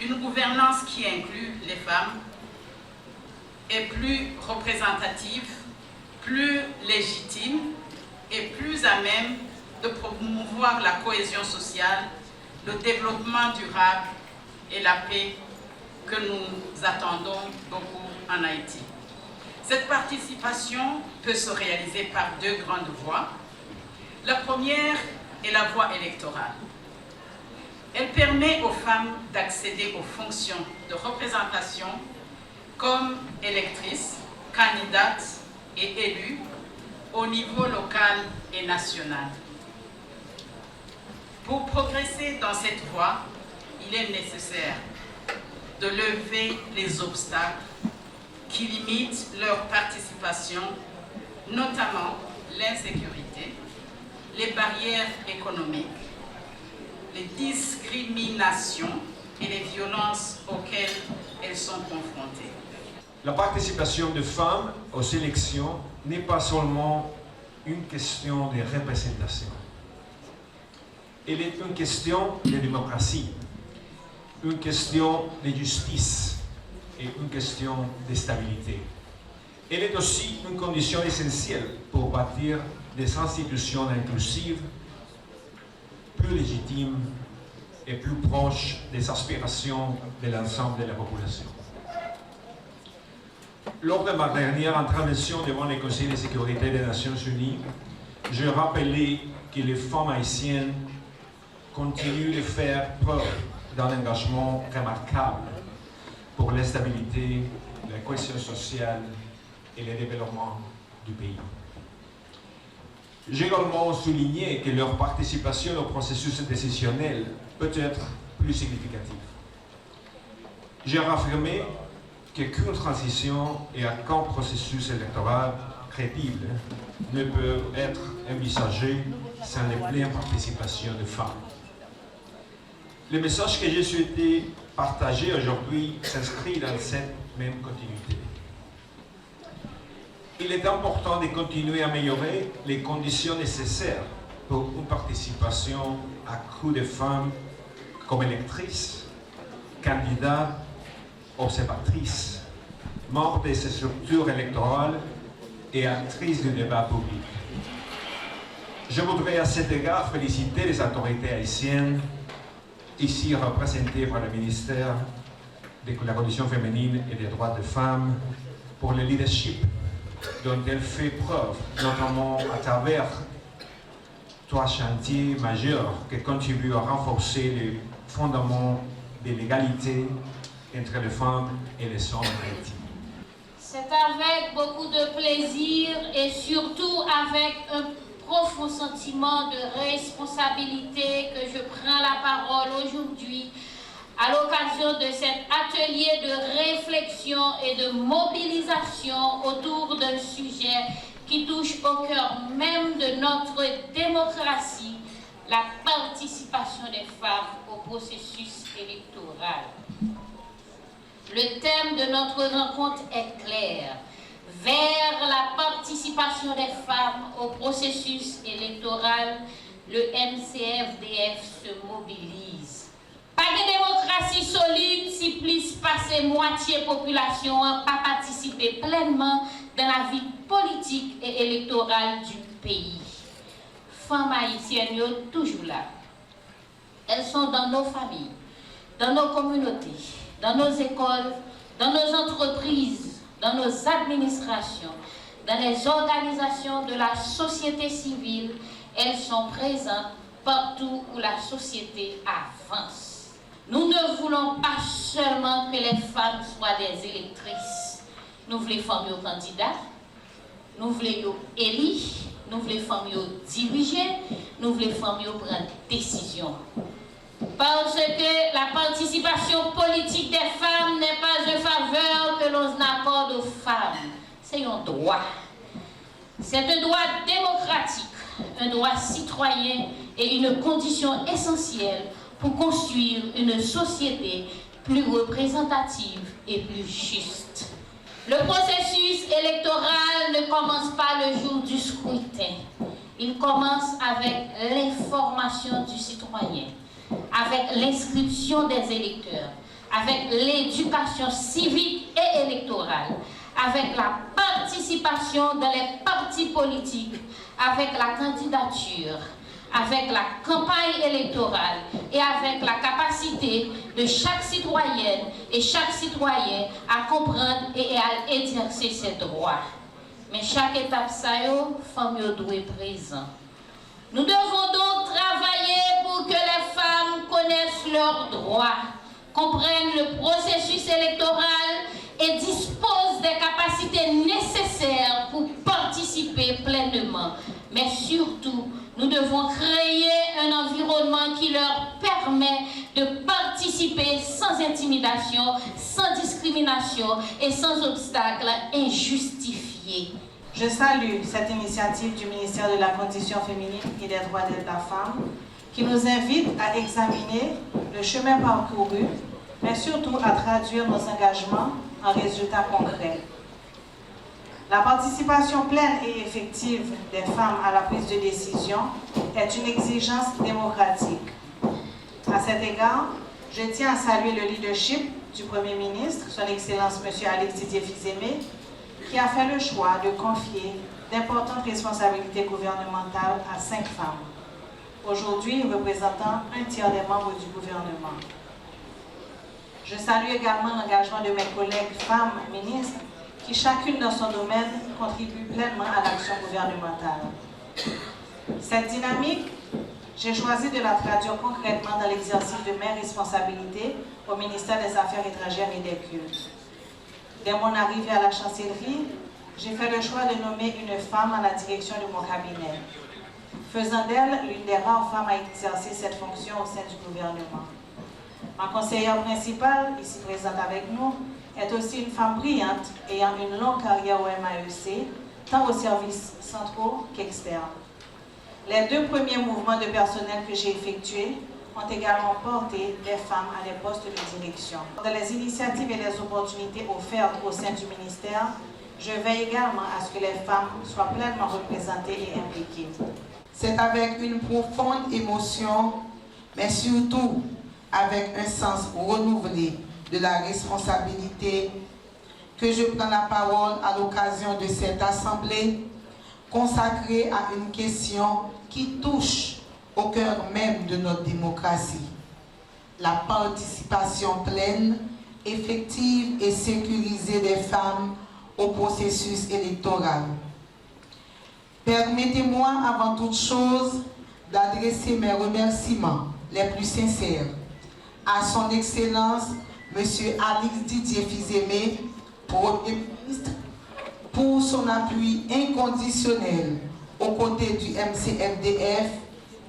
Une gouvernance qui inclut les femmes est plus représentative, plus légitime et plus à même de promouvoir la cohésion sociale, le développement durable et la paix que nous attendons beaucoup en Haïti. Cette participation peut se réaliser par deux grandes voies. La première est la voie électorale. Elle permet aux femmes d'accéder aux fonctions de représentation comme électrices, candidates et élues au niveau local et national. Pour progresser dans cette voie, il est nécessaire de lever les obstacles qui limitent leur participation, notamment l'insécurité, les barrières économiques, les discriminations et les violences auxquelles elles sont confrontées. La participation des femmes aux élections n'est pas seulement une question de représentation. Elle est une question de démocratie, une question de justice et une question de stabilité. Elle est aussi une condition essentielle pour bâtir des institutions inclusives, plus légitimes et plus proches des aspirations de l'ensemble de la population. Lors de ma dernière intervention devant le Conseil de sécurité des Nations Unies, je rappelais que les femmes haïtiennes continuent de faire preuve d'un engagement remarquable pour la stabilité, la cohésion sociale et le développement du pays. J'ai également souligné que leur participation au processus décisionnel peut être plus significative. J'ai affirmé qu'aucune transition et aucun processus électoral crédible ne peut être envisagé sans la pleine participation des femmes. Le message que j'ai souhaité partager aujourd'hui s'inscrit dans cette même continuité. Il est important de continuer à améliorer les conditions nécessaires pour une participation accrue des femmes comme électrices, candidates, observatrices, membres de ces structures électorales et actrices du débat public. Je voudrais à cet égard féliciter les autorités haïtiennes, ici représentées par le ministère de la Condition féminine et des droits des femmes, pour le leadership dont elle fait preuve, notamment à travers 3 chantiers majeurs qui contribuent à renforcer les fondements de l'égalité entre les femmes et les hommes en Haïti. C'est avec beaucoup de plaisir et surtout avec un profond sentiment de responsabilité que je prends la parole aujourd'hui à l'occasion de cet atelier de réflexion et de mobilisation autour d'un sujet qui touche au cœur même de notre démocratie, la participation des femmes au processus électoral. Le thème de notre rencontre est clair: vers la participation des femmes au processus électoral, le MCFDF se mobilise. Pas de démocratie solide si plus passer moitié population pas participer pleinement dans la vie politique et électorale du pays. Femmes haïtiennes sont toujours là. Elles sont dans nos familles, dans nos communautés, dans nos écoles, dans nos entreprises, dans nos administrations, dans les organisations de la société civile. Elles sont présentes partout où la société avance. Nous ne voulons pas seulement que les femmes soient des électrices. Nous voulons femmes candidats, nous voulons élire, nous voulons femmes diriger, nous voulons femmes prendre décision. Parce que la participation politique des femmes n'est pas une faveur que l'on accorde aux femmes. C'est un droit. C'est un droit démocratique, un droit citoyen et une condition essentielle pour construire une société plus représentative et plus juste. Le processus électoral ne commence pas le jour du scrutin. Il commence avec l'information du citoyen, avec l'inscription des électeurs, avec l'éducation civique et électorale, avec la participation dans les partis politiques, avec la candidature, avec la campagne électorale et avec la capacité de chaque citoyenne et chaque citoyen à comprendre et à exercer ses droits. Mais chaque étape, ça y est, femmes doit être présent. Nous devons donc travailler pour que les femmes connaissent leurs droits, comprennent le processus électoral et disposent des capacités nécessaires pour participer pleinement. Mais surtout, nous devons créer un environnement qui leur permet de participer sans intimidation, sans discrimination et sans obstacles injustifiés. Je salue cette initiative du ministère de la Condition féminine et des droits de la femme qui nous invite à examiner le chemin parcouru, mais surtout à traduire nos engagements en résultats concrets. La participation pleine et effective des femmes à la prise de décision est une exigence démocratique. À cet égard, je tiens à saluer le leadership du Premier ministre, son Excellence M. Alex Didier Fils-Aimé, qui a fait le choix de confier d'importantes responsabilités gouvernementales à 5 femmes, aujourd'hui représentant un tiers des membres du gouvernement. Je salue également l'engagement de mes collègues femmes ministres qui, chacune dans son domaine, contribuent pleinement à l'action gouvernementale. Cette dynamique, j'ai choisi de la traduire concrètement dans l'exercice de mes responsabilités au ministère des Affaires étrangères et des Cultes. Dès mon arrivée à la chancellerie, j'ai fait le choix de nommer une femme à la direction de mon cabinet, faisant d'elle l'une des rares femmes à exercer cette fonction au sein du gouvernement. Ma conseillère principale, ici présente avec nous, est aussi une femme brillante ayant une longue carrière au MAEC, tant aux services centraux qu'externes. Les 2 premiers mouvements de personnel que j'ai effectués ont également porté des femmes à des postes de direction. Dans les initiatives et les opportunités offertes au sein du ministère, je veille également à ce que les femmes soient pleinement représentées et impliquées. C'est avec une profonde émotion, mais surtout avec un sens renouvelé de la responsabilité que je prends la parole à l'occasion de cette assemblée consacrée à une question qui touche au cœur même de notre démocratie, la participation pleine, effective et sécurisée des femmes au processus électoral. Permettez-moi avant toute chose d'adresser mes remerciements les plus sincères à son Excellence M. Alex Didier Fils-Aimé, Premier ministre, pour son appui inconditionnel aux côtés du MCFDF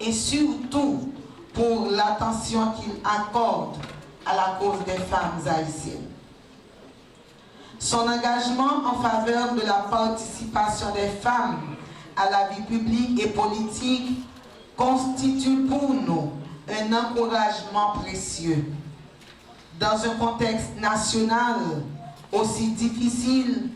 et surtout pour l'attention qu'il accorde à la cause des femmes haïtiennes. Son engagement en faveur de la participation des femmes à la vie publique et politique constitue pour nous un encouragement précieux. Dans un contexte national aussi difficile,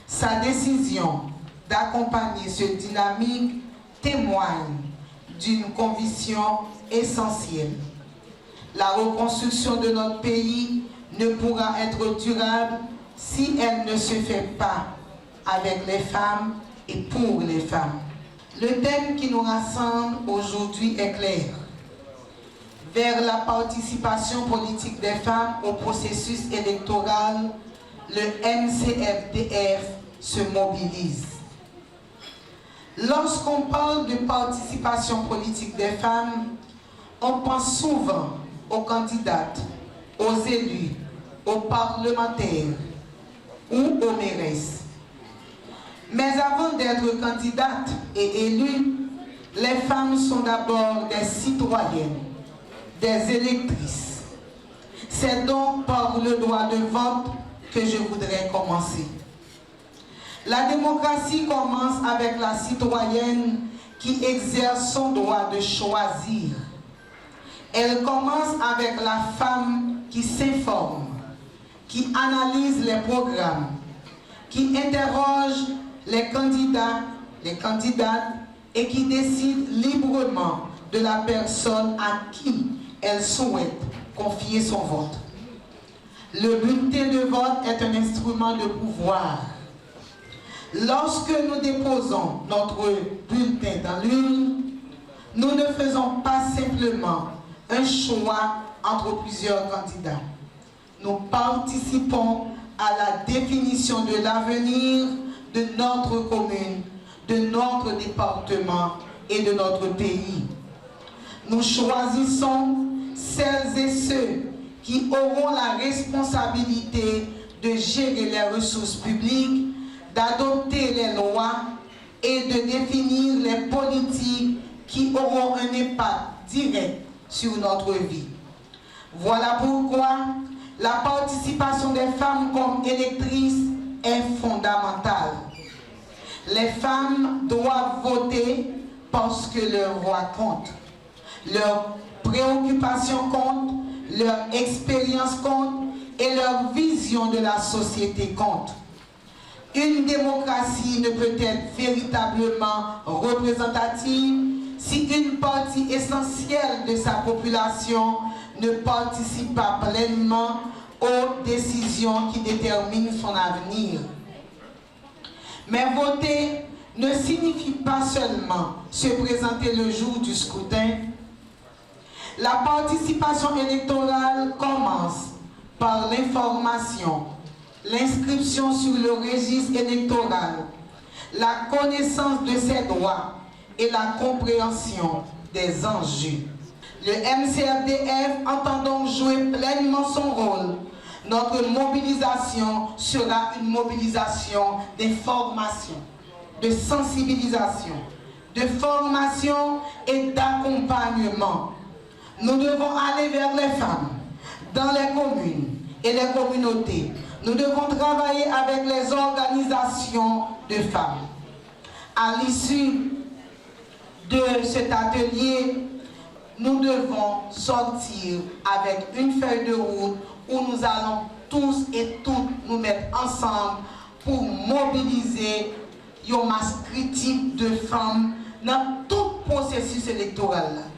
sa décision d'accompagner cette dynamique témoigne d'une conviction essentielle. La reconstruction de notre pays ne pourra être durable si elle ne se fait pas avec les femmes et pour les femmes. Le thème qui nous rassemble aujourd'hui est clair. Vers la participation politique des femmes au processus électoral, le MCFDF se mobilise. Lorsqu'on parle de participation politique des femmes, on pense souvent aux candidates, aux élus, aux parlementaires ou aux mairesses. Mais avant d'être candidates et élues, les femmes sont d'abord des citoyennes, des électrices. C'est donc par le droit de vote que je voudrais commencer. La démocratie commence avec la citoyenne qui exerce son droit de choisir. Elle commence avec la femme qui s'informe, qui analyse les programmes, qui interroge les candidats, les candidates et qui décide librement de la personne à qui elle souhaite confier son vote. Le bulletin de vote est un instrument de pouvoir. Lorsque nous déposons notre bulletin dans l'urne, nous ne faisons pas simplement un choix entre plusieurs candidats. Nous participons à la définition de l'avenir de notre commune, de notre département et de notre pays. Nous choisissons celles et ceux qui auront la responsabilité de gérer les ressources publiques, d'adopter les lois et de définir les politiques qui auront un impact direct sur notre vie. Voilà pourquoi la participation des femmes comme électrices est fondamentale. Les femmes doivent voter parce que leur voix compte. Leurs préoccupations comptent, leur expérience compte et leur vision de la société compte. Une démocratie ne peut être véritablement représentative si une partie essentielle de sa population ne participe pas pleinement aux décisions qui déterminent son avenir. Mais voter ne signifie pas seulement se présenter le jour du scrutin. La participation électorale commence par l'information, l'inscription sur le registre électoral, la connaissance de ses droits et la compréhension des enjeux. Le MCRDF entend donc jouer pleinement son rôle. Notre mobilisation sera une mobilisation d'information, de sensibilisation, de formation et d'accompagnement. Nous devons aller vers les femmes, dans les communes et les communautés. Nous devons travailler avec les organisations de femmes. À l'issue de cet atelier, nous devons sortir avec une feuille de route où nous allons tous et toutes nous mettre ensemble pour mobiliser une masse critique de femmes dans tout processus électoral.